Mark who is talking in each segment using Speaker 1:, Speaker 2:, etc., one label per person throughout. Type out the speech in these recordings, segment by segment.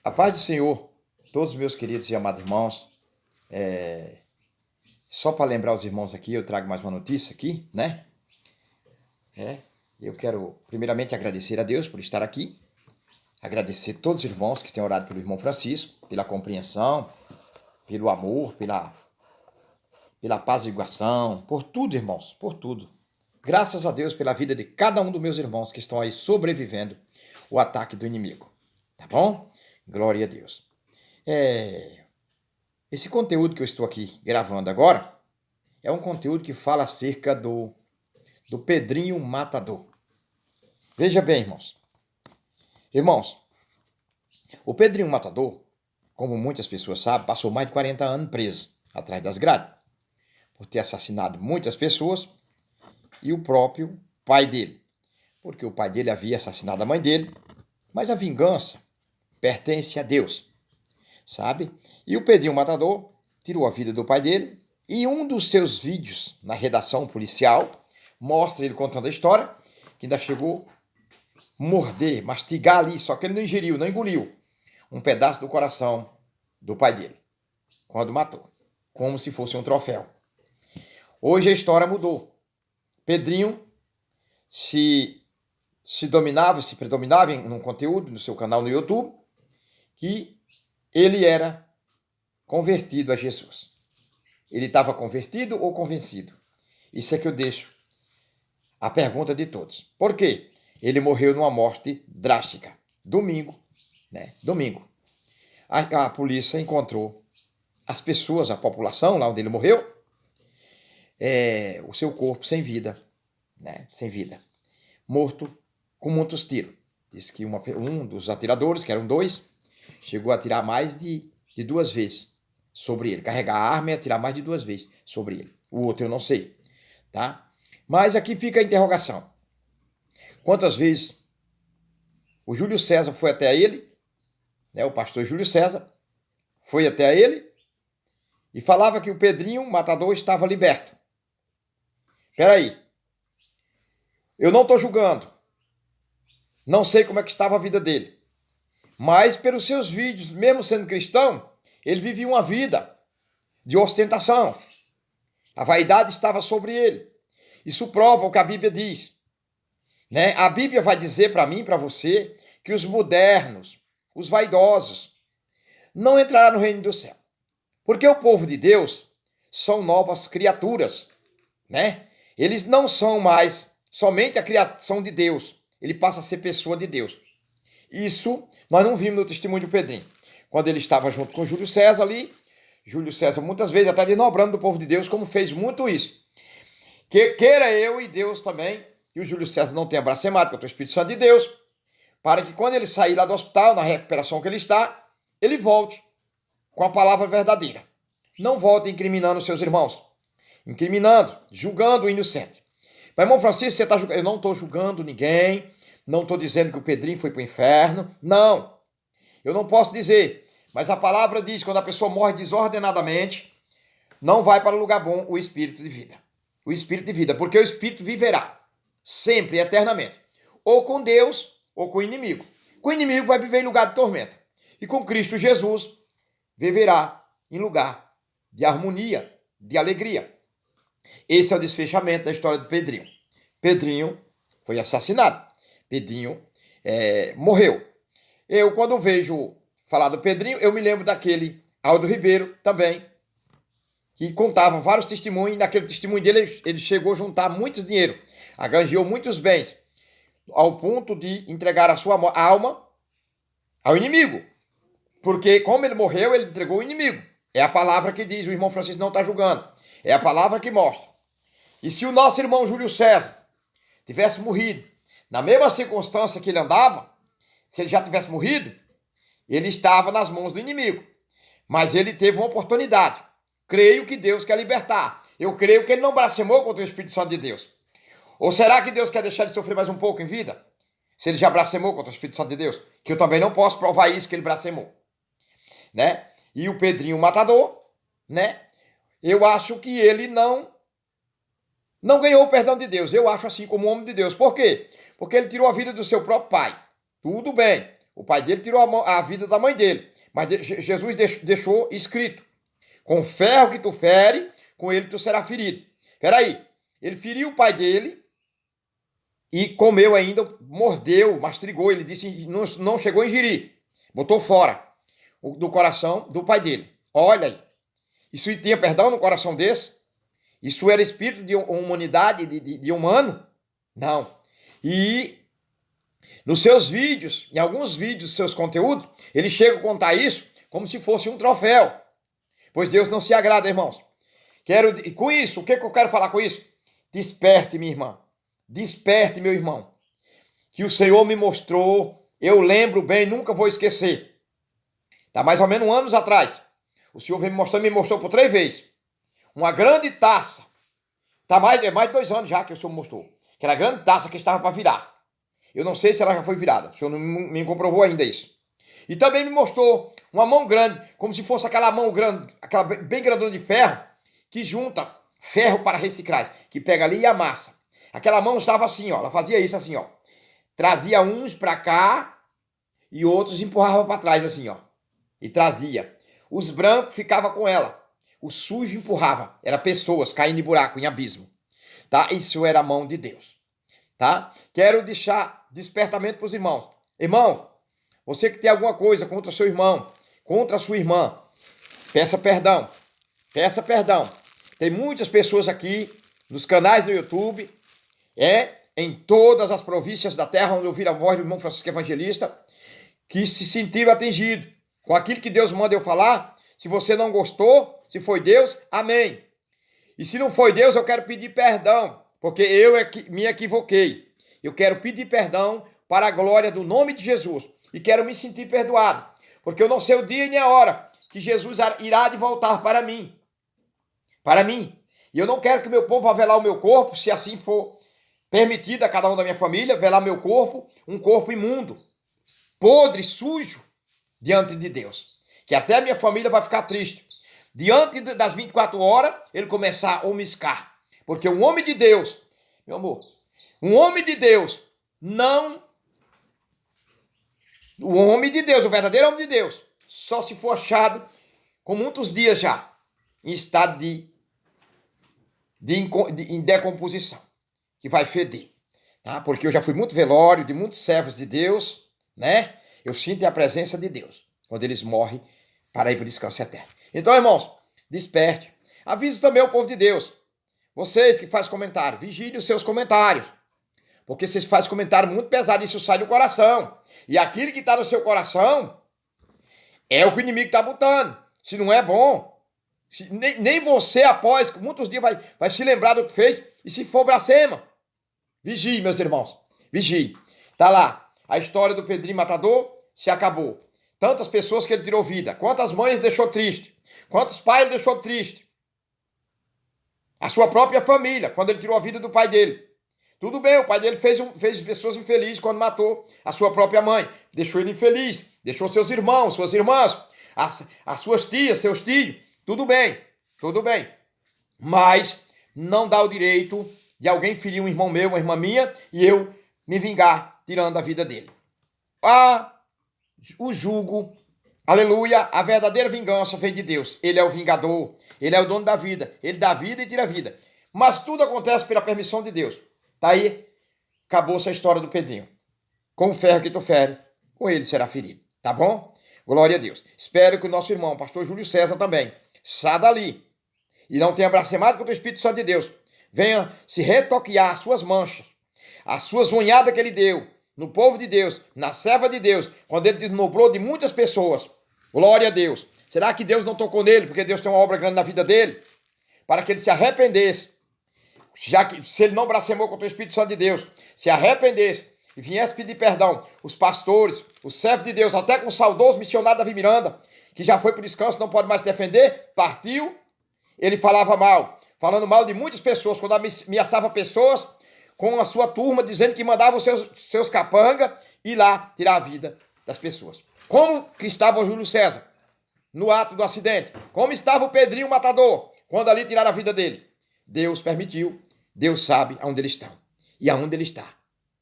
Speaker 1: A paz do Senhor, todos os meus queridos e amados irmãos. Só para lembrar os irmãos aqui, eu trago mais uma notícia aqui, né? Eu quero primeiramente agradecer a Deus por estar aqui, agradecer a todos os irmãos que têm orado pelo irmão Francisco, pela compreensão, pelo amor, pela apaziguação, por tudo, irmãos, por tudo. Graças a Deus pela vida de cada um dos meus irmãos que estão aí sobrevivendo o ataque do inimigo, tá bom? Glória a Deus. Esse conteúdo que eu estou aqui gravando agora é um conteúdo que fala acerca do Pedrinho Matador. Veja bem, irmãos. Irmãos, o Pedrinho Matador, como muitas pessoas sabem, passou mais de 40 anos preso, atrás das grades, por ter assassinado muitas pessoas e o próprio pai dele. Porque o pai dele havia assassinado a mãe dele, mas a vingança pertence a Deus, sabe? E o Pedrinho Matador tirou a vida do pai dele e um dos seus vídeos na redação policial mostra ele contando a história, que ainda chegou a morder, mastigar ali, só que ele não ingeriu, não engoliu um pedaço do coração do pai dele, quando matou, como se fosse um troféu. Hoje a história mudou. Pedrinho se predominava num conteúdo no seu canal no YouTube, que ele era convertido a Jesus. Ele estava convertido ou convencido? Isso é que eu deixo a pergunta de todos. Por quê? Ele morreu numa morte drástica. Domingo. A polícia encontrou as pessoas, a população, lá onde ele morreu, o seu corpo sem vida, sem vida, morto com muitos tiros. Diz que um dos atiradores, que eram dois, chegou a atirar mais de 2 vezes sobre ele, carregar a arma e atirar mais de 2 vezes sobre ele. O outro eu não sei, tá? Mas aqui fica a interrogação. Quantas vezes o Júlio César foi até ele, o pastor Júlio César foi até ele e falava que o Pedrinho Matador estava liberto. Espera aí. Eu não estou julgando. Não sei como é que estava a vida dele. Mas pelos seus vídeos, mesmo sendo cristão, ele vivia uma vida de ostentação. A vaidade estava sobre ele. Isso prova o que a Bíblia diz. A Bíblia vai dizer para mim e para você que os modernos, os vaidosos, não entrarão no reino do céu. Porque o povo de Deus são novas criaturas. Eles não são mais somente a criação de Deus. Ele passa a ser pessoa de Deus. Isso nós não vimos no testemunho do Pedrinho. Quando ele estava junto com Júlio César ali, Júlio César muitas vezes até denobrando do povo de Deus, como fez muito isso. Queira eu e Deus também, que o Júlio César não tenha blasfemado contra o Espírito Santo de Deus, para que quando ele sair lá do hospital, na recuperação que ele está, ele volte com a palavra verdadeira. Não volte incriminando seus irmãos. Incriminando, julgando o inocente. Mas, irmão Francisco, você está julgando? Eu não estou julgando ninguém. Não estou dizendo que o Pedrinho foi para o inferno. Não. Eu não posso dizer. Mas a palavra diz que quando a pessoa morre desordenadamente, não vai para o lugar bom o espírito de vida. O espírito de vida. Porque o espírito viverá. Sempre, eternamente. Ou com Deus, ou com o inimigo. Com o inimigo vai viver em lugar de tormenta. E com Cristo Jesus, viverá em lugar de harmonia, de alegria. Esse é o desfechamento da história de Pedrinho. Pedrinho foi assassinado. Pedrinho morreu. Eu, quando vejo falar do Pedrinho, eu me lembro daquele Aldo Ribeiro também, que contava vários testemunhos, e naquele testemunho dele ele chegou a juntar muito dinheiro, agranjeou muitos bens, ao ponto de entregar a sua alma ao inimigo. Porque como ele morreu, ele entregou o inimigo. É a palavra que diz, o irmão Francisco não está julgando. É a palavra que mostra. E se o nosso irmão Júlio César tivesse morrido na mesma circunstância que ele andava, se ele já tivesse morrido, ele estava nas mãos do inimigo. Mas ele teve uma oportunidade. Creio que Deus quer libertar. Eu creio que ele não blasfemou contra o Espírito Santo de Deus. Ou será que Deus quer deixar ele sofrer mais um pouco em vida? Se ele já blasfemou contra o Espírito Santo de Deus? Que eu também não posso provar isso, que ele blasfemou. E o Pedrinho Matador, eu acho que ele não ganhou o perdão de Deus. Eu acho assim como homem de Deus. Por quê? Porque ele tirou a vida do seu próprio pai. Tudo bem. O pai dele tirou a vida da mãe dele. Mas Jesus deixou escrito: com ferro que tu fere, com ele tu será ferido. Peraí, ele feriu o pai dele e comeu ainda, mordeu, mastigou. Ele disse, não chegou a ingerir. Botou fora do coração do pai dele. Olha aí. Isso tinha perdão no coração desse? Isso era espírito de humanidade, de humano? Não. E nos seus vídeos, em alguns vídeos dos seus conteúdos, ele chega a contar isso como se fosse um troféu. Pois Deus não se agrada, irmãos. Com isso, o que eu quero falar com isso? Desperte, minha irmã. Desperte, meu irmão. Que o Senhor me mostrou, eu lembro bem, nunca vou esquecer. Está mais ou menos anos atrás. O Senhor me mostrou por 3 vezes. Uma grande taça. Tá mais de 2 anos já que o Senhor me mostrou. Aquela grande taça que estava para virar. Eu não sei se ela já foi virada. O Senhor não me comprovou ainda isso. E também me mostrou uma mão grande, como se fosse aquela mão grande, aquela bem grandona de ferro, que junta ferro para reciclagem, que pega ali e amassa. Aquela mão estava assim, ó, ela fazia isso assim, ó. Trazia uns para cá e outros empurrava para trás assim, ó. E trazia. Os brancos ficavam com ela. O sujo empurrava. Era pessoas caindo em buraco, em abismo. Tá? Isso era a mão de Deus. Tá? Quero deixar despertamento para os irmãos. Irmão, você que tem alguma coisa contra seu irmão, contra a sua irmã, peça perdão. Peça perdão. Tem muitas pessoas aqui nos canais do YouTube, em todas as províncias da terra onde ouviram a voz do irmão Francisco Evangelista, que se sentiram atingidos com aquilo que Deus manda eu falar. Se você não gostou, se foi Deus, amém. E se não foi Deus, eu quero pedir perdão, porque eu me equivoquei. Eu quero pedir perdão para a glória do nome de Jesus. E quero me sentir perdoado, porque eu não sei o dia nem a hora que Jesus irá de voltar para mim. Para mim. E eu não quero que meu povo vá velar o meu corpo, se assim for permitido a cada um da minha família, velar meu corpo, um corpo imundo, podre, sujo, diante de Deus. Que até a minha família vai ficar triste. Diante das 24 horas, ele começar a omiscar. Porque um homem de Deus, meu amor, um homem de Deus, o homem de Deus, o verdadeiro homem de Deus, só se for achado com muitos dias já, em estado em decomposição, que vai feder. Tá? Porque eu já fui muito velório de muitos servos de Deus, né? Eu sinto a presença de Deus quando eles morrem para ir para o descanso eterno. Então, irmãos, desperte. Avise também o povo de Deus. Vocês que fazem comentário, vigiem os seus comentários. Porque vocês fazem comentário muito pesado, isso sai do coração. E aquilo que está no seu coração é o que o inimigo está botando. Se não é bom, nem você, após muitos dias, vai se lembrar do que fez. E se for blasfema, vigie, meus irmãos. Vigie. Está lá. A história do Pedrinho Matador se acabou. Tantas pessoas que ele tirou vida. Quantas mães deixou triste. Quantos pais ele deixou triste. A sua própria família, quando ele tirou a vida do pai dele. Tudo bem, o pai dele fez pessoas infelizes quando matou a sua própria mãe. Deixou ele infeliz. Deixou seus irmãos, suas irmãs, as suas tias, seus tios. Tudo bem, tudo bem. Mas não dá o direito de alguém ferir um irmão meu, uma irmã minha, e eu me vingar tirando a vida dele. O jugo, aleluia, a verdadeira vingança vem de Deus. Ele é o vingador, ele é o dono da vida. Ele dá vida e tira a vida. Mas tudo acontece pela permissão de Deus. Tá aí, acabou essa história do Pedrinho. Com o ferro que tu fere, com ele será ferido. Tá bom? Glória a Deus. Espero que o nosso irmão, pastor Júlio César também, saia dali e não tenha blasfemado contra o Espírito Santo de Deus. Venha se retoquear as suas manchas, as suas unhadas que ele deu no povo de Deus, na serva de Deus, quando ele desnobrou de muitas pessoas. Glória a Deus. Será que Deus não tocou nele, porque Deus tem uma obra grande na vida dele? Para que ele se arrependesse. Já que se ele não blasfemou contra o Espírito Santo de Deus, se arrependesse e viesse pedir perdão, os pastores, os servos de Deus, até com o saudoso missionário Davi Miranda, que já foi para o descanso, não pode mais defender, partiu, ele falava mal, falando mal de muitas pessoas, quando ameaçava pessoas com a sua turma, dizendo que mandava os seus capangas ir lá tirar a vida das pessoas. Como que estava o Júlio César no ato do acidente? Como estava o Pedrinho Matador, quando ali tiraram a vida dele? Deus permitiu, Deus sabe aonde eles estão e aonde ele está.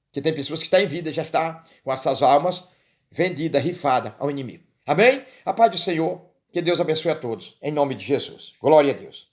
Speaker 1: Porque tem pessoas que estão em vida, já estão com essas almas vendida, rifada ao inimigo. Amém? A paz do Senhor, que Deus abençoe a todos, em nome de Jesus. Glória a Deus.